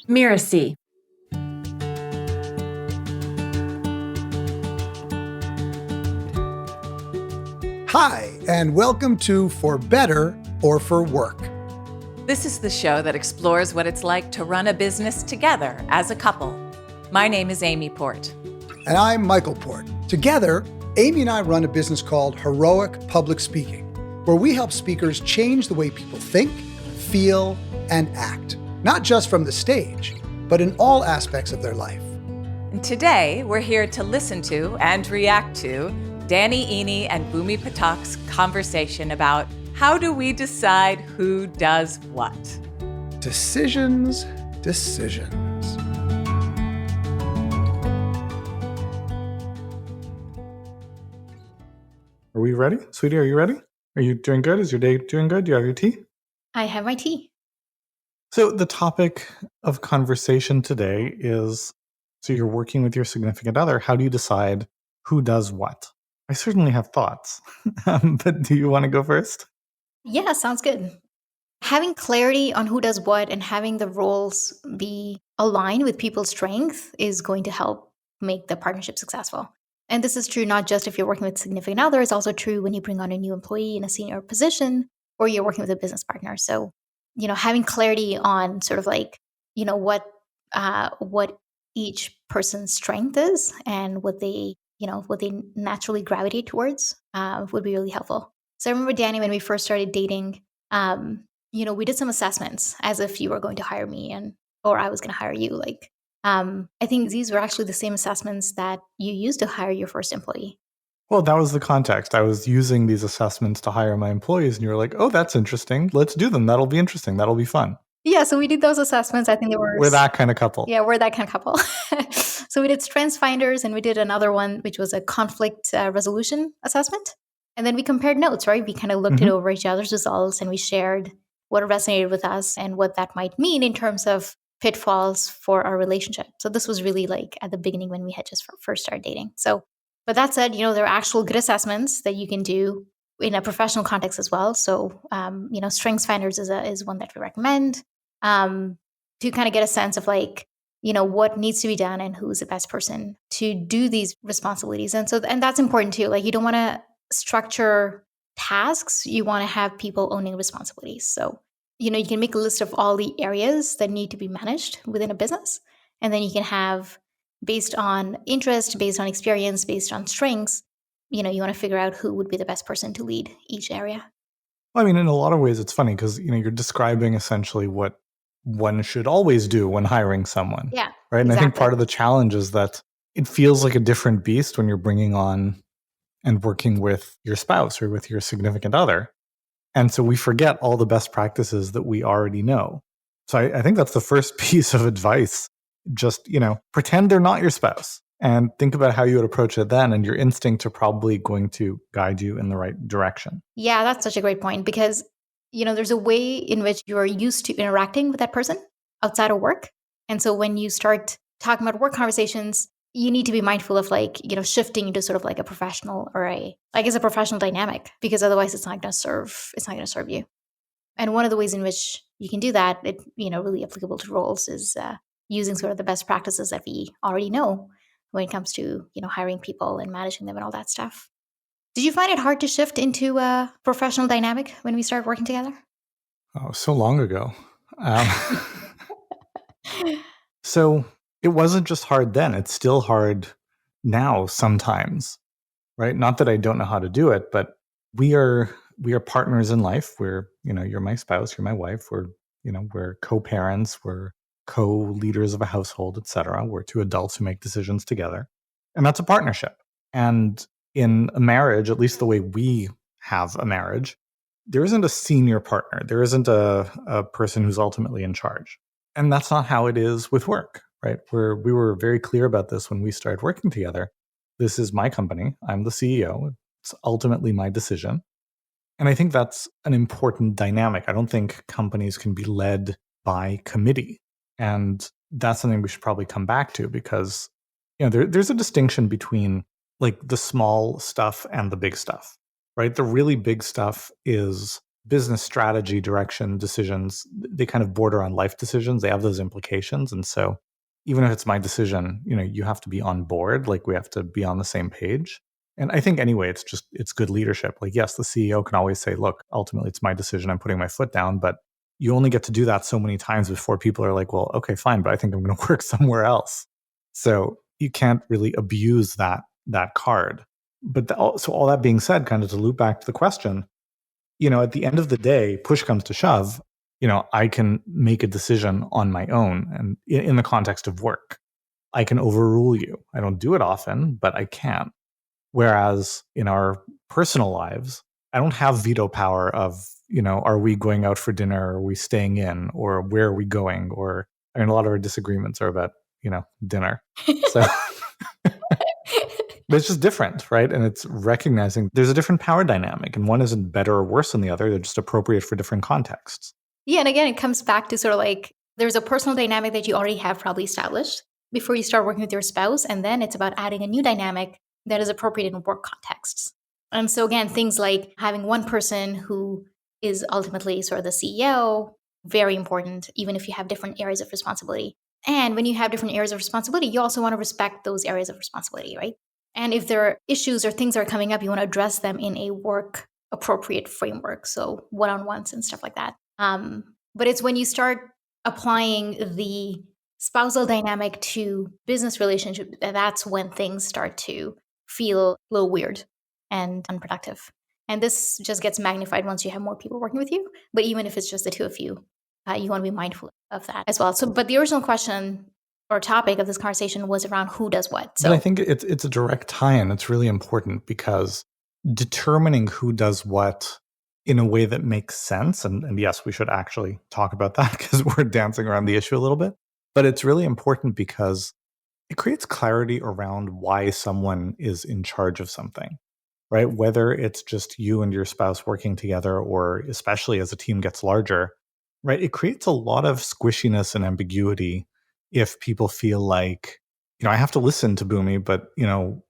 Mirasee. Hi, and welcome to For Better or For Work. This is the show that explores what it's like to run a business together as a couple. My name is Amy Port. And I'm Michael Port. Together, Amy and I run a business called Heroic Public Speaking, where we help speakers change the way people think, feel, and act, not just from the stage, but in all aspects of their life. And today, we're here to listen to and react to Danny Iny and Bhoomi Pathak's conversation about how do we decide who does what? Decisions. Are we ready? Sweetie, are you ready? Are you doing good? Is your day doing good? Do you have your tea? I have my tea. So the topic of conversation today is, so you're working with your significant other. How do you decide who does what? I certainly have thoughts, but do you want to go first? Yeah, sounds good. Having clarity on who does what and having the roles be aligned with people's strength is going to help make the partnership successful. And this is true not just if you're working with significant other, it's also true when you bring on a new employee in a senior position or you're working with a business partner. So, having clarity on sort of like, what each person's strength is and what they naturally gravitate towards would be really helpful. So I remember, Danny, when we first started dating, we did some assessments as if you were going to hire me or I was going to hire you. I think these were actually the same assessments that you used to hire your first employee. Well, that was the context. I was using these assessments to hire my employees, and you were like, oh, that's interesting. Let's do them. That'll be interesting. That'll be fun. Yeah, so we did those assessments. I think we're that kind of couple. Yeah, we're that kind of couple. So we did strengths finders, and we did another one, which was a conflict resolution assessment. And then we compared notes, right? We kind of looked it over each other's results, and we shared what resonated with us and what that might mean in terms of pitfalls for our relationship. So this was really like at the beginning when we had just first started dating. So, but that said, there are actual good assessments that you can do in a professional context as well. So, strengths finders is one that we recommend to kind of get a sense of what needs to be done and who's the best person to do these responsibilities. And that's important too. Like, you don't want to structure tasks. You want to have people owning responsibilities. So, you can make a list of all the areas that need to be managed within a business. And then you can have, based on interest, based on experience, based on strengths, you want to figure out who would be the best person to lead each area. Well, I mean, in a lot of ways, it's funny because, you're describing essentially what one should always do when hiring someone. Yeah. Right. And exactly. I think part of the challenge is that it feels like a different beast when you're bringing on and working with your spouse or with your significant other. And so we forget all the best practices that we already know. So I think that's the first piece of advice. Just, pretend they're not your spouse and think about how you would approach it then. And your instincts are probably going to guide you in the right direction. Yeah, that's such a great point because, there's a way in which you're used to interacting with that person outside of work. And so when you start talking about work conversations, you need to be mindful of shifting into sort of like a professional or a professional dynamic, because otherwise it's not going to serve you. And one of the ways in which you can do that, really applicable to roles, is using sort of the best practices that we already know when it comes to, hiring people and managing them and all that stuff. Did you find it hard to shift into a professional dynamic when we started working together? Oh, so long ago. So it wasn't just hard then. It's still hard now sometimes, right? Not that I don't know how to do it, but we are partners in life. We're, you're my spouse, you're my wife. We're co-parents, we're co-leaders of a household, etc. We're two adults who make decisions together. And that's a partnership. And in a marriage, at least the way we have a marriage, there isn't a senior partner. There isn't a person who's ultimately in charge. And that's not how it is with work, right? We were very clear about this when we started working together. This is my company. I'm the CEO. It's ultimately my decision. And I think that's an important dynamic. I don't think companies can be led by committee. And that's something we should probably come back to because, there's a distinction between like the small stuff and the big stuff, right? The really big stuff is business strategy, direction, decisions, they kind of border on life decisions. They have those implications. And so even if it's my decision, you have to be on board, like we have to be on the same page. And I think anyway, it's good leadership. Like, yes, the CEO can always say, look, ultimately it's my decision. I'm putting my foot down, but you only get to do that so many times before people are like, well, okay, fine, but I think I'm going to work somewhere else. So you can't really abuse that card. But so all that being said, kind of to loop back to the question, at the end of the day, push comes to shove, I can make a decision on my own and in the context of work. I can overrule you. I don't do it often, but I can. Whereas in our personal lives, I don't have veto power of, are we going out for dinner? Or are we staying in? Or where are we going? Or, a lot of our disagreements are about, dinner. So but it's just different, right? And it's recognizing there's a different power dynamic, and one isn't better or worse than the other. They're just appropriate for different contexts. Yeah, and again, it comes back to sort of like there's a personal dynamic that you already have probably established before you start working with your spouse, and then it's about adding a new dynamic that is appropriate in work contexts. And so again, things like having one person who is ultimately sort of the CEO, very important, even if you have different areas of responsibility. And when you have different areas of responsibility, you also want to respect those areas of responsibility, right? And if there are issues or things that are coming up, you want to address them in a work appropriate framework. So one-on-ones and stuff like that. But it's when you start applying the spousal dynamic to business relationship, that's when things start to feel a little weird and unproductive. And this just gets magnified once you have more people working with you. But even if it's just the two of you, you want to be mindful of that as well. So, but the original question or topic of this conversation was around who does what. So but I think it's a direct tie-in. It's really important because determining who does what in a way that makes sense, and yes, we should actually talk about that because we're dancing around the issue a little bit, but it's really important because it creates clarity around why someone is in charge of something, right? Whether it's just you and your spouse working together, or especially as a team gets larger, right? It creates a lot of squishiness and ambiguity if people feel like, I have to listen to Bhoomi, but,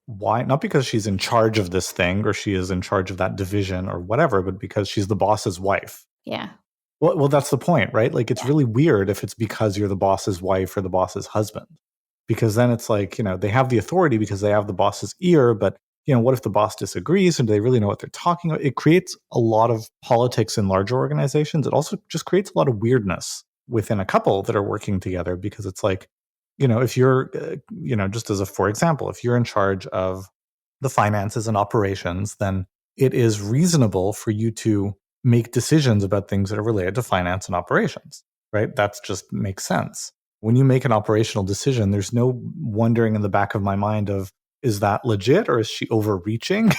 why? Not because she's in charge of this thing or she is in charge of that division or whatever, but because she's the boss's wife. Yeah. Well, that's the point, right? Like, it's really weird if it's because you're the boss's wife or the boss's husband, because then it's like, they have the authority because they have the boss's ear, but what if the boss disagrees, and do they really know what they're talking about? It creates a lot of politics in larger organizations. It also just creates a lot of weirdness within a couple that are working together, because it's like, if you're, just as for example, if you're in charge of the finances and operations, then it is reasonable for you to make decisions about things that are related to finance and operations, right? That just makes sense. When you make an operational decision, there's no wondering in the back of my mind of, is that legit or is she overreaching?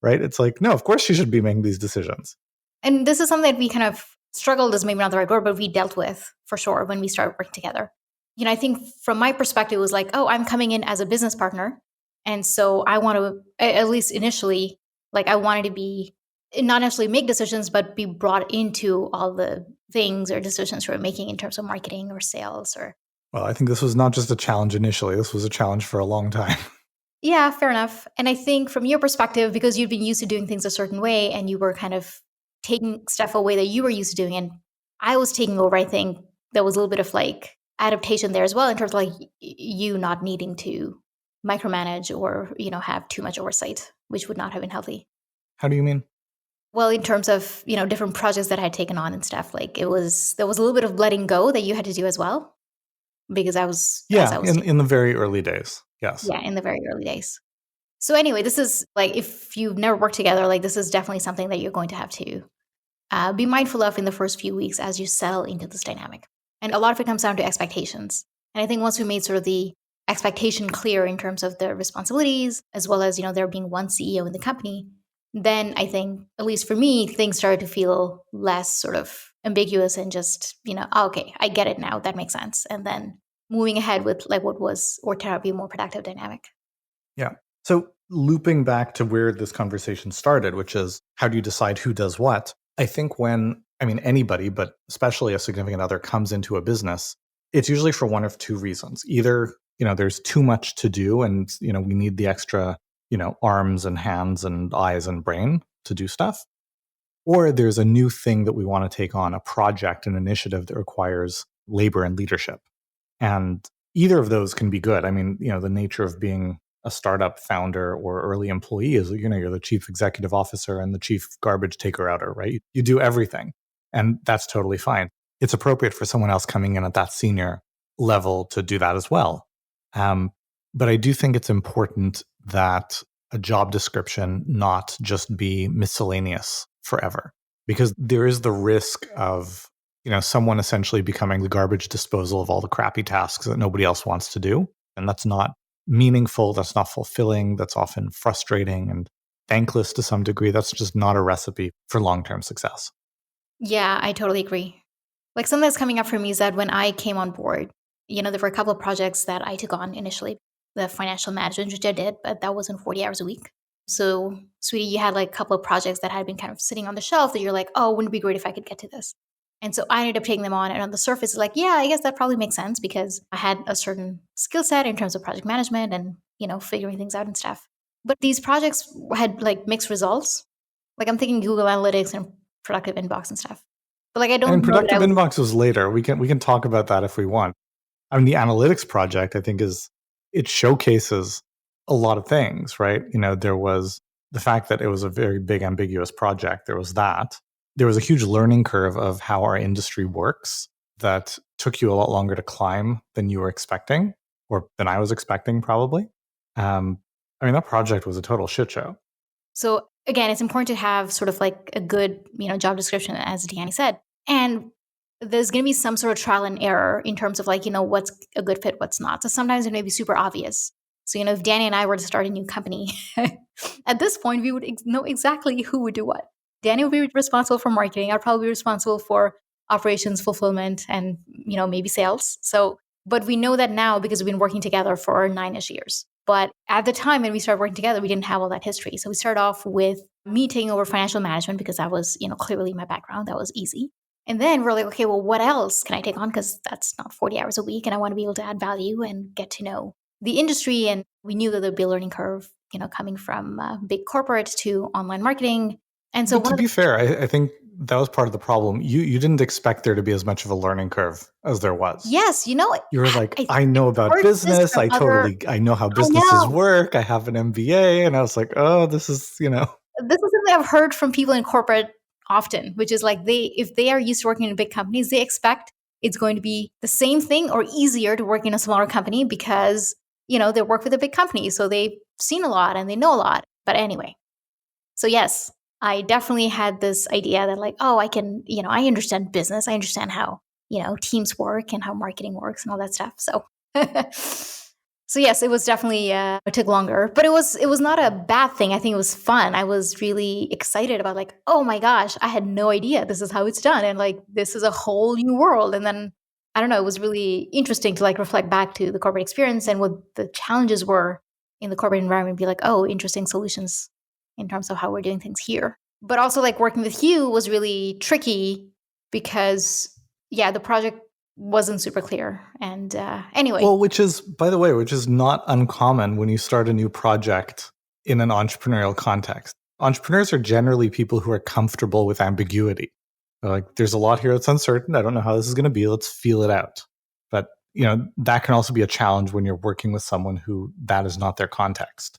Right? It's like, no, of course she should be making these decisions. And this is something that we kind of struggled, is maybe not the right word, but we dealt with for sure when we started working together. I think from my perspective, it was like, oh, I'm coming in as a business partner. And so I want to, at least initially, like I wanted to be, not necessarily make decisions, but be brought into all the things or decisions we're making in terms of marketing or sales or. Well, I think this was not just a challenge initially. This was a challenge for a long time. Yeah, fair enough. And I think from your perspective, because you've been used to doing things a certain way and you were kind of taking stuff away that you were used to doing, and I was taking over, I think there was a little bit of like adaptation there as well in terms of like you not needing to micromanage or, have too much oversight, which would not have been healthy. How do you mean? Well, in terms of, different projects that I had taken on and stuff, like there was a little bit of letting go that you had to do as well. Because I was in the very early days. Yes. Yeah, in the very early days. So anyway, this is like, if you've never worked together, like this is definitely something that you're going to have to be mindful of in the first few weeks as you settle into this dynamic. And a lot of it comes down to expectations. And I think once we made sort of the expectation clear in terms of the responsibilities, as well as, there being one CEO in the company, then I think, at least for me, things started to feel less sort of ambiguous and just, okay, I get it now. That makes sense. And then moving ahead with like what was, or to be a more productive dynamic. Yeah. So looping back to where this conversation started, which is how do you decide who does what? I think when, anybody, but especially a significant other comes into a business, it's usually for one of two reasons. Either, there's too much to do and, we need the extra, arms and hands and eyes and brain to do stuff. or there's a new thing that we want to take on, a project, an initiative that requires labor and leadership. And either of those can be good. I mean, the nature of being a startup founder or early employee is, you're the chief executive officer and the chief garbage taker outer, right? You do everything, and that's totally fine. It's appropriate for someone else coming in at that senior level to do that as well. But I do think it's important that a job description not just be miscellaneous forever, because there is the risk of someone essentially becoming the garbage disposal of all the crappy tasks that nobody else wants to do. And that's not meaningful. That's not fulfilling. That's often frustrating and thankless to some degree. That's just not a recipe for long-term success. Yeah, I totally agree. Like something that's coming up for me is that when I came on board, there were a couple of projects that I took on initially. The financial management, which I did, but that wasn't 40 hours a week. So, sweetie, you had like a couple of projects that had been kind of sitting on the shelf that you're like, oh, wouldn't it be great if I could get to this? And so I ended up taking them on. And on the surface, like, yeah, I guess that probably makes sense because I had a certain skill set in terms of project management and, figuring things out and stuff. But these projects had like mixed results. Like I'm thinking Google Analytics and Productive Inbox and stuff. But like I don't know. Productive Inbox was later. We can talk about that if we want. I mean, the analytics project, I think, it showcases a lot of things, right? There was the fact that it was a very big, ambiguous project. There was that. There was a huge learning curve of how our industry works that took you a lot longer to climb than you were expecting, or than I was expecting, probably. That project was a total shit show. So again, it's important to have sort of like a good, job description, as Danny said. And there's going to be some sort of trial and error in terms of like, what's a good fit, what's not. So sometimes it may be super obvious. So, if Danny and I were to start a new company, at this point, we would know exactly who would do what. Danny would be responsible for marketing. I'd probably be responsible for operations, fulfillment, and, maybe sales. So, but we know that now because we've been working together for 9-ish years. But at the time when we started working together, we didn't have all that history. So we started off with me taking over financial management because that was, clearly my background. That was easy. And then we're like, okay, well, what else can I take on? Because that's not 40 hours a week. And I want to be able to add value and get to know the industry. And we knew that there'd be a learning curve, coming from big corporate to online marketing. And so, but to be fair, I think that was part of the problem. You didn't expect there to be as much of a learning curve as there was. Yes, you were like, I know about business. I know how businesses work. I have an MBA, and I was like, oh, this is This is something I've heard from people in corporate often, which is like if they are used to working in big companies, they expect it's going to be the same thing or easier to work in a smaller company because, they work with a big company. So they've seen a lot and they know a lot. But anyway, so yes, I definitely had this idea that like, oh, I can, I understand business. I understand how, teams work and how marketing works and all that stuff. So, so yes, it was definitely, it took longer, but it was not a bad thing. I think it was fun. I was really excited about like, oh my gosh, I had no idea this is how it's done. And like, this is a whole new world. And then, I don't know, it was really interesting to like reflect back to the corporate experience and what the challenges were in the corporate environment, be like, oh, interesting solutions in terms of how we're doing things here. But also like working with Hugh was really tricky because, yeah, the project wasn't super clear. And anyway. Well, which is, by the way, not uncommon when you start a new project in an entrepreneurial context. Entrepreneurs are generally people who are comfortable with ambiguity. They're like, there's a lot here that's uncertain. I don't know how this is going to be. Let's feel it out. But, that can also be a challenge when you're working with someone who that is not their context.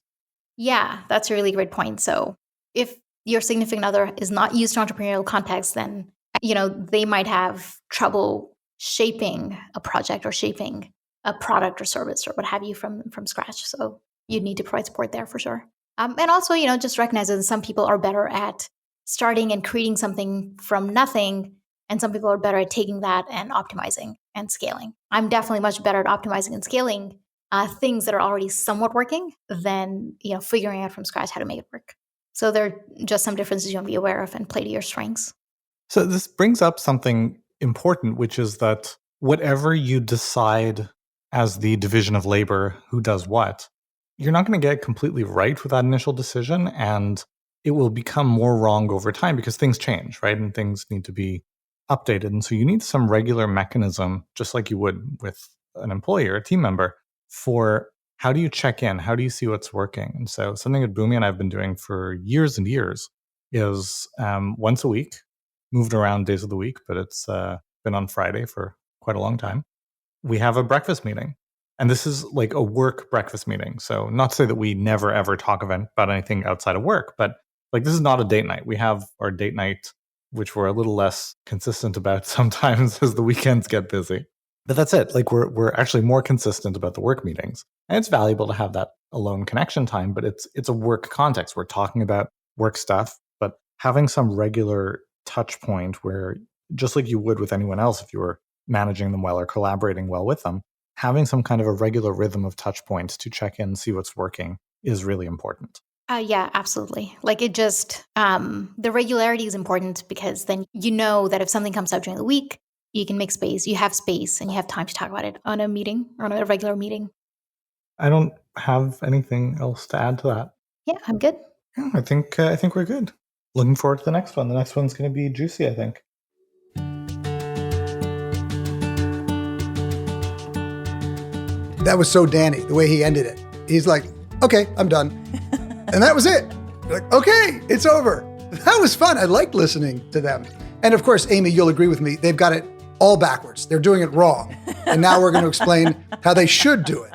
Yeah, that's a really great point. So if your significant other is not used to entrepreneurial context, then, they might have trouble shaping a project or shaping a product or service or what have you from scratch. So you'd need to provide support there for sure. And also, just recognize that some people are better at starting and creating something from nothing, and some people are better at taking that and optimizing and scaling. I'm definitely much better at optimizing and scaling things that are already somewhat working than, figuring out from scratch how to make it work. So there are just some differences you want to be aware of and play to your strengths. So this brings up something important, which is that whatever you decide as the division of labor, who does what, you're not going to get completely right with that initial decision, and it will become more wrong over time because things change, right? And things need to be updated. And so you need some regular mechanism, just like you would with an employee or a team member, for how do you check in? How do you see what's working? And so something that Bhoomi and I have been doing for years and years is once a week, moved around days of the week, but it's been on Friday for quite a long time. We have a breakfast meeting. And this is like a work breakfast meeting. So not to say that we never, ever talk about anything outside of work, but like this is not a date night. We have our date night, which we're a little less consistent about sometimes as the weekends get busy. But that's it. Like we're actually more consistent about the work meetings. And it's valuable to have that alone connection time, but it's a work context. We're talking about work stuff, but having some regular touch point where, just like you would with anyone else if you were managing them well or collaborating well with them, having some kind of a regular rhythm of touch points to check in, see what's working is really important. Yeah, absolutely. Like it just, the regularity is important because then you know that if something comes up during the week, you can make space, you have space, and you have time to talk about it on a meeting or on a regular meeting. I don't have anything else to add to that. Yeah, I'm good. Yeah, I think we're good. Looking forward to the next one. The next one's going to be juicy, I think. That was so Danny, the way he ended it. He's like, okay, I'm done. And that was it. You're like, okay, it's over. That was fun. I liked listening to them. And of course, Amy, you'll agree with me. They've got it all backwards. They're doing it wrong. And now we're going to explain how they should do it.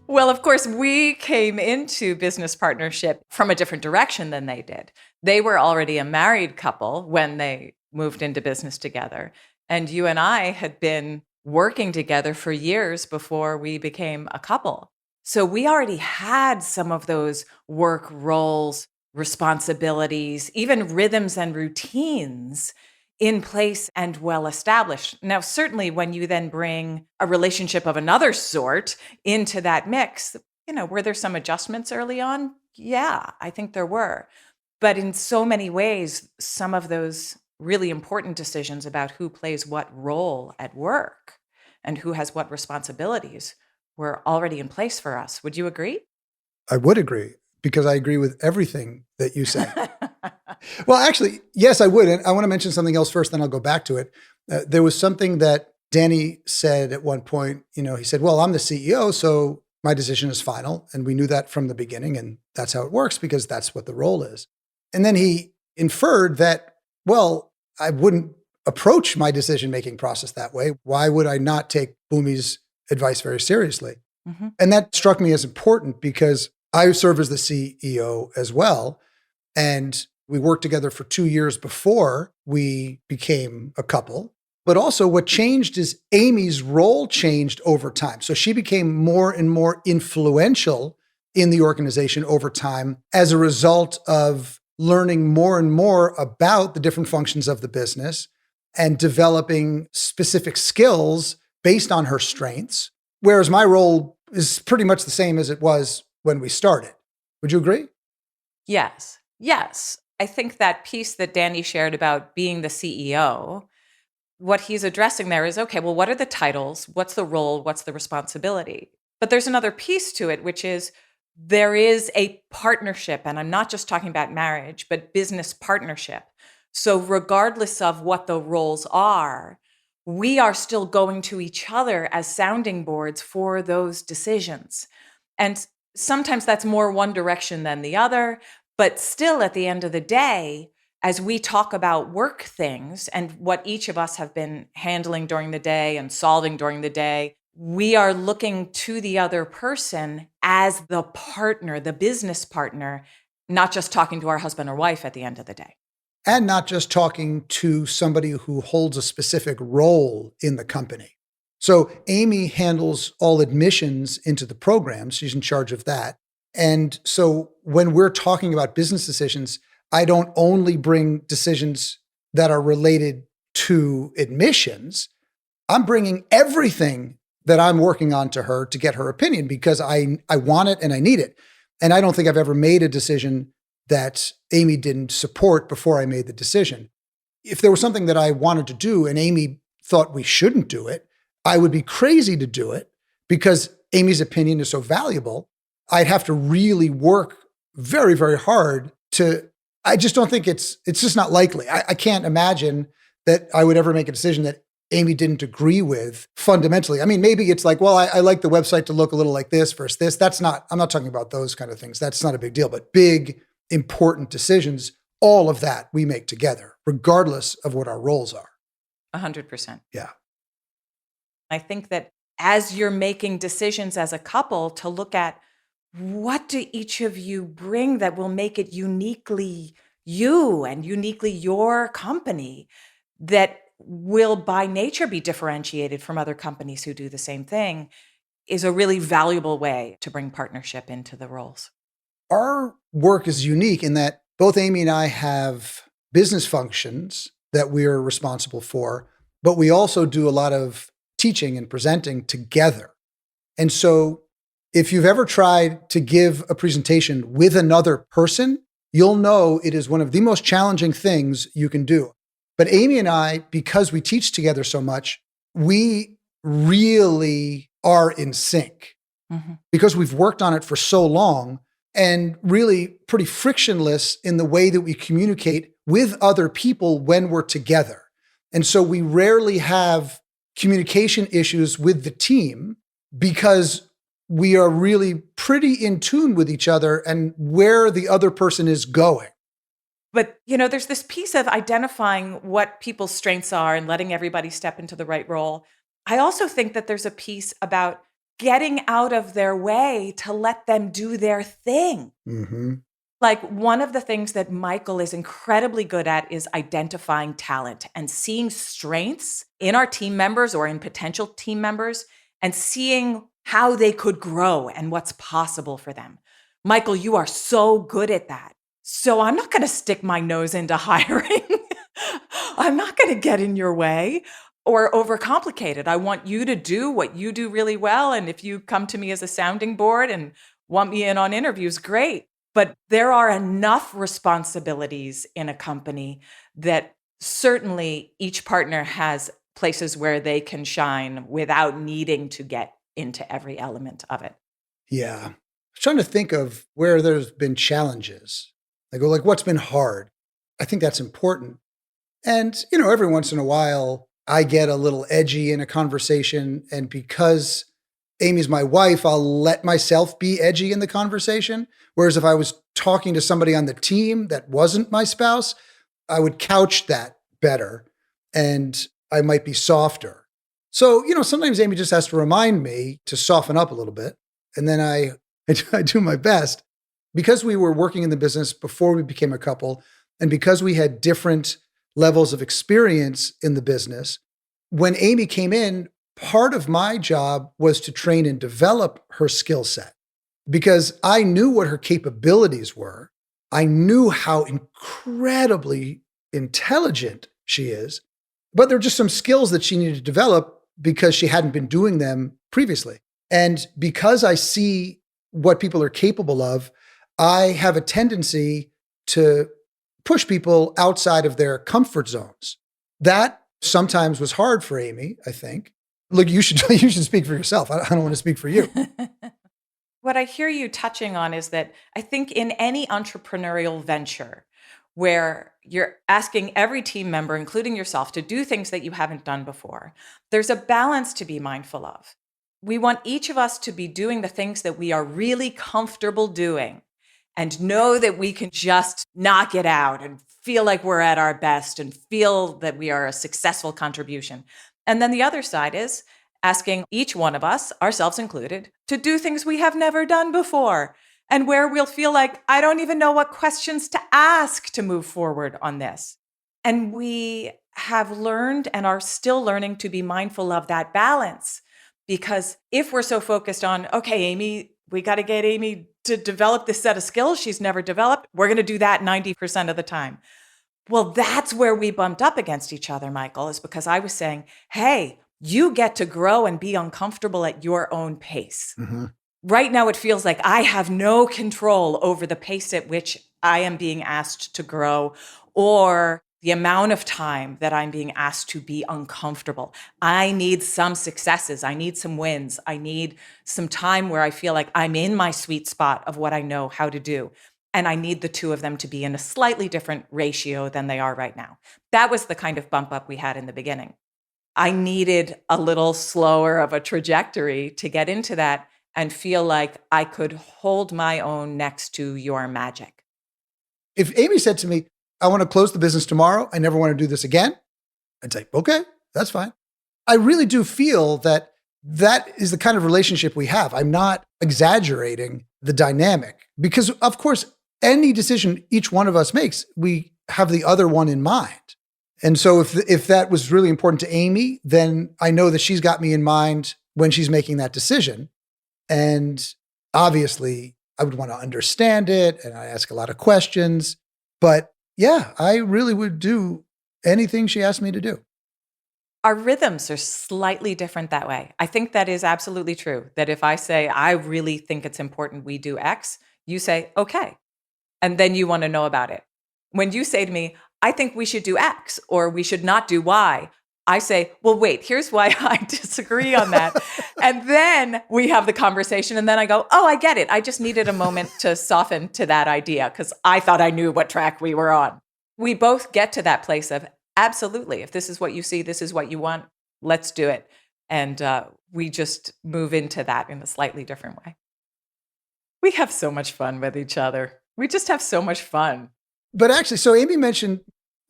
Well, of course, we came into business partnership from a different direction than they did. They were already a married couple when they moved into business together. And you and I had been working together for years before we became a couple. So we already had some of those work roles, responsibilities, even rhythms and routines in place and well established. Now, certainly when you then bring a relationship of another sort into that mix, were there some adjustments early on? Yeah, I think there were. But in so many ways, some of those really important decisions about who plays what role at work and who has what responsibilities were already in place for us. Would you agree? I would agree, because I agree with everything that you say. Well, actually, yes, I would. And I want to mention something else first, then I'll go back to it. There was something that Danny said at one point. He said, well, I'm the CEO, so my decision is final. And we knew that from the beginning. And that's how it works, because that's what the role is. And then he inferred that, well, I wouldn't approach my decision-making process that way. Why would I not take Bhoomi's advice very seriously? Mm-hmm. And that struck me as important because I serve as the CEO as well. And we worked together for 2 years before we became a couple. But also what changed is Amy's role changed over time. So she became more and more influential in the organization over time as a result of learning more and more about the different functions of the business and developing specific skills based on her strengths. Whereas my role is pretty much the same as it was when we started. Would you agree? Yes. I think that piece that Danny shared about being the CEO, what he's addressing there is, okay, well, what are the titles? What's the role? What's the responsibility? But there's another piece to it, which is there is a partnership. And I'm not just talking about marriage, but business partnership. So regardless of what the roles are, we are still going to each other as sounding boards for those decisions. And sometimes that's more one direction than the other. But still, at the end of the day, as we talk about work things and what each of us have been handling during the day and solving during the day, we are looking to the other person as the partner, the business partner, not just talking to our husband or wife at the end of the day. And not just talking to somebody who holds a specific role in the company. So Amy handles all admissions into the program. She's in charge of that. And so when we're talking about business decisions, I don't only bring decisions that are related to admissions. I'm bringing everything that I'm working on to her to get her opinion because I want it and I need it. And I don't think I've ever made a decision that Amy didn't support before I made the decision. If there was something that I wanted to do and Amy thought we shouldn't do it, I would be crazy to do it because Amy's opinion is so valuable. I'd have to really work very, very hard I just don't think it's just not likely. I can't imagine that I would ever make a decision that Amy didn't agree with fundamentally. I mean, maybe it's like, well, I like the website to look a little like this versus this. I'm not talking about those kind of things. That's not a big deal, but big, important decisions all of that we make together, regardless of what our roles are. 100%. Yeah. I think that as you're making decisions as a couple to look at what do each of you bring that will make it uniquely you and uniquely your company that will by nature be differentiated from other companies who do the same thing is a really valuable way to bring partnership into the roles. Our work is unique in that both Amy and I have business functions that we are responsible for, but we also do a lot of teaching and presenting together. And so if you've ever tried to give a presentation with another person, you'll know it is one of the most challenging things you can do. But Amy and I, because we teach together so much, we really are in sync because we've worked on it for so long and really pretty frictionless in the way that we communicate with other people when we're together. And so we rarely have communication issues with the team because we are really pretty in tune with each other and where the other person is going. But, there's this piece of identifying what people's strengths are and letting everybody step into the right role. I also think that there's a piece about getting out of their way to let them do their thing. Like one of the things that Michael is incredibly good at is identifying talent and seeing strengths in our team members or in potential team members and seeing how they could grow and what's possible for them. Michael, you are so good at that. So I'm not going to stick my nose into hiring. I'm not going to get in your way or overcomplicate it. I want you to do what you do really well. And if you come to me as a sounding board and want me in on interviews, great. But there are enough responsibilities in a company that certainly each partner has places where they can shine without needing to get into every element of it. Yeah. I was trying to think of where there's been challenges. Like what's been hard? I think that's important. And, every once in a while, I get a little edgy in a conversation. And because Amy's my wife, I'll let myself be edgy in the conversation. Whereas if I was talking to somebody on the team that wasn't my spouse, I would couch that better and I might be softer. So, sometimes Amy just has to remind me to soften up a little bit. And then I do my best. Because we were working in the business before we became a couple, and because we had different levels of experience in the business, when Amy came in, part of my job was to train and develop her skill set because I knew what her capabilities were. I knew how incredibly intelligent she is, but there are just some skills that she needed to develop because she hadn't been doing them previously. And because I see what people are capable of, I have a tendency to push people outside of their comfort zones. That sometimes was hard for Amy, I think. Look, you should speak for yourself. I don't want to speak for you. What I hear you touching on is that I think in any entrepreneurial venture where you're asking every team member, including yourself, to do things that you haven't done before, there's a balance to be mindful of. We want each of us to be doing the things that we are really comfortable doing and know that we can just knock it out and feel like we're at our best and feel that we are a successful contribution. And then the other side is asking each one of us, ourselves included, to do things we have never done before and where we'll feel like, I don't even know what questions to ask to move forward on this. And we have learned and are still learning to be mindful of that balance. Because if we're so focused on, okay, Amy, we got to get Amy to develop this set of skills she's never developed, we're going to do that 90% of the time. Well, that's where we bumped up against each other, Michael, is because I was saying, hey, you get to grow and be uncomfortable at your own pace. Right now, it feels like I have no control over the pace at which I am being asked to grow or the amount of time that I'm being asked to be uncomfortable. I need some successes. I need some wins. I need some time where I feel like I'm in my sweet spot of what I know how to do. And I need the two of them to be in a slightly different ratio than they are right now. That was the kind of bump up we had in the beginning. I needed a little slower of a trajectory to get into that and feel like I could hold my own next to your magic. If Amy said to me, I want to close the business tomorrow. I never want to do this again. I'd say, okay, that's fine. I really do feel that that is the kind of relationship we have. I'm not exaggerating the dynamic because, of course, any decision each one of us makes, we have the other one in mind. And so if that was really important to Amy, then I know that she's got me in mind when she's making that decision. And obviously, I would want to understand it and I ask a lot of questions. But yeah, I really would do anything she asked me to do. Our rhythms are slightly different that way. I think that is absolutely true. That if I say, I really think it's important we do X, you say, okay. And then you want to know about it. When you say to me, I think we should do X or we should not do Y, I say, well, wait, here's why I disagree on that. And then we have the conversation and then I go, oh, I get it. I just needed a moment to soften to that idea because I thought I knew what track we were on. We both get to that place of, absolutely, if this is what you see, this is what you want, let's do it. And we just move into that in a slightly different way. We have so much fun with each other. We just have so much fun. But actually, so Amy mentioned,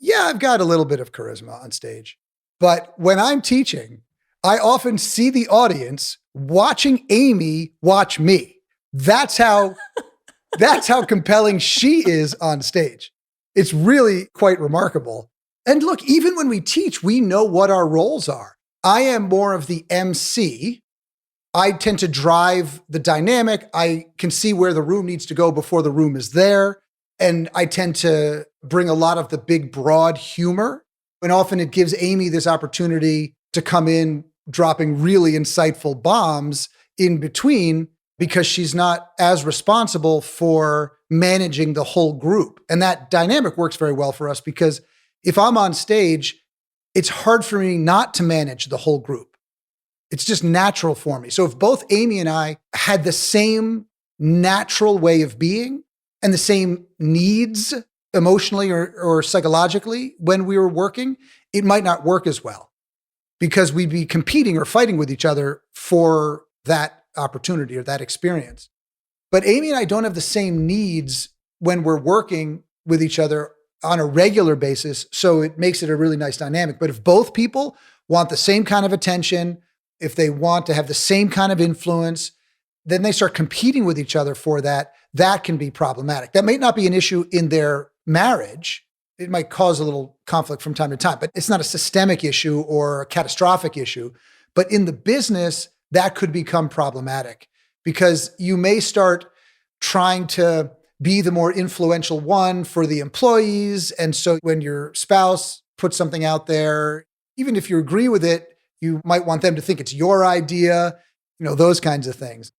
yeah, I've got a little bit of charisma on stage. But when I'm teaching, I often see the audience watching Amy watch me. That's how compelling she is on stage. It's really quite remarkable. And look, even when we teach, we know what our roles are. I am more of the MC. I tend to drive the dynamic. I can see where the room needs to go before the room is there. And I tend to bring a lot of the big, broad humor. And often it gives Amy this opportunity to come in dropping really insightful bombs in between because she's not as responsible for managing the whole group. And that dynamic works very well for us because if I'm on stage, it's hard for me not to manage the whole group. It's just natural for me. So if both Amy and I had the same natural way of being and the same needs emotionally or psychologically when we were working, it might not work as well because we'd be competing or fighting with each other for that opportunity or that experience. But Amy and I don't have the same needs when we're working with each other on a regular basis. So it makes it a really nice dynamic. But if both people want the same kind of attention, if they want to have the same kind of influence, then they start competing with each other for that. That can be problematic. That may not be an issue in their marriage. It might cause a little conflict from time to time, but it's not a systemic issue or a catastrophic issue. But in the business, that could become problematic because you may start trying to be the more influential one for the employees. And so when your spouse puts something out there, even if you agree with it, you might want them to think it's your idea, those kinds of things.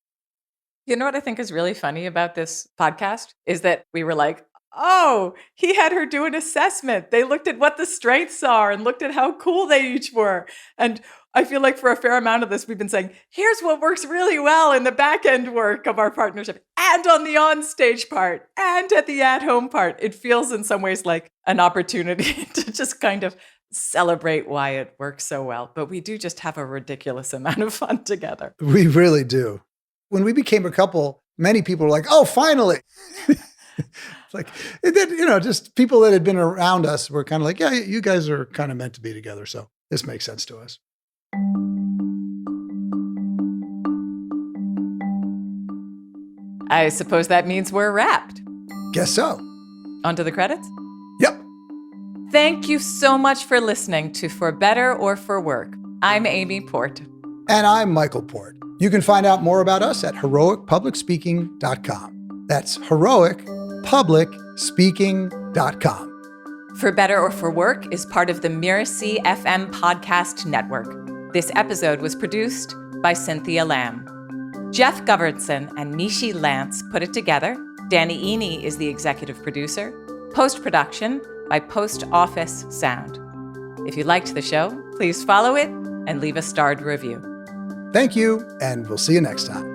You know what I think is really funny about this podcast is that we were like, oh, he had her do an assessment. They looked at what the strengths are and looked at how cool they each were. And I feel like for a fair amount of this, we've been saying, here's what works really well in the back end work of our partnership and on the on-stage part and at the at-home part. It feels in some ways like an opportunity to just kind of celebrate why it works so well. But we do just have a ridiculous amount of fun together. We really do. When we became a couple, many people were like, oh, finally. It's like, just people that had been around us were kind of like, yeah, you guys are kind of meant to be together. So this makes sense to us. I suppose that means we're wrapped. Guess so. On to the credits? Yep. Thank you so much for listening to For Better or For Work. I'm Amy Port. And I'm Michael Port. You can find out more about us at heroicpublicspeaking.com. That's heroicpublicspeaking.com. For Better or For Work is part of the Mirasee FM podcast network. This episode was produced by Cynthia Lamb. Jeff Govertson and Nishi Lance put it together. Danny Eni is the executive producer. Post-production by Post Office Sound. If you liked the show, please follow it and leave a starred review. Thank you, and we'll see you next time.